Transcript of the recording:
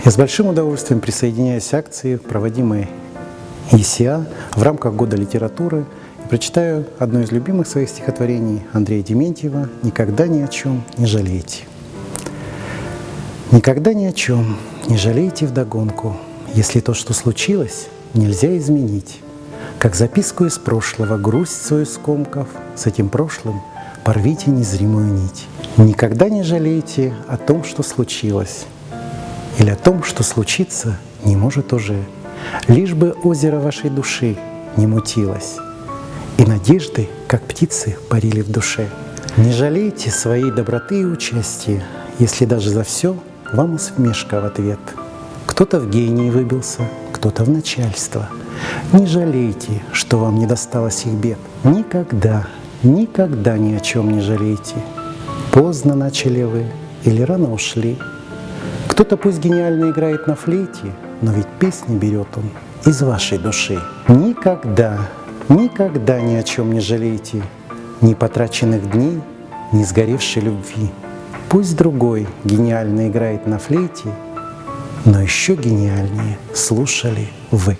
Я с большим удовольствием присоединяюсь к акции, проводимой ЕСИА в рамках Года литературы, и прочитаю одно из любимых своих стихотворений Андрея Дементьева «Никогда ни о чем не жалейте». Никогда ни о чем не жалейте вдогонку, если то, что случилось, нельзя изменить. Как записку из прошлого, грусть свою скомкав, с этим прошлым порвите незримую нить. Никогда не жалейте о том, что случилось, или о том, что случиться не может уже, лишь бы озеро вашей души не мутилось, и надежды, как птицы, парили в душе. Не жалейте своей доброты и участия, если даже за все вам усмешка в ответ. Кто-то в гении выбился, кто-то в начальство. Не жалейте, что вам не досталось их бед. Никогда, никогда ни о чем не жалейте. Поздно начали вы или рано ушли. Кто-то пусть гениально играет на флейте, но ведь песни берет он из вашей души. Никогда, никогда ни о чем не жалейте, ни потраченных дней, ни сгоревшей любви. Пусть другой гениально играет на флейте, но еще гениальнее слушали вы.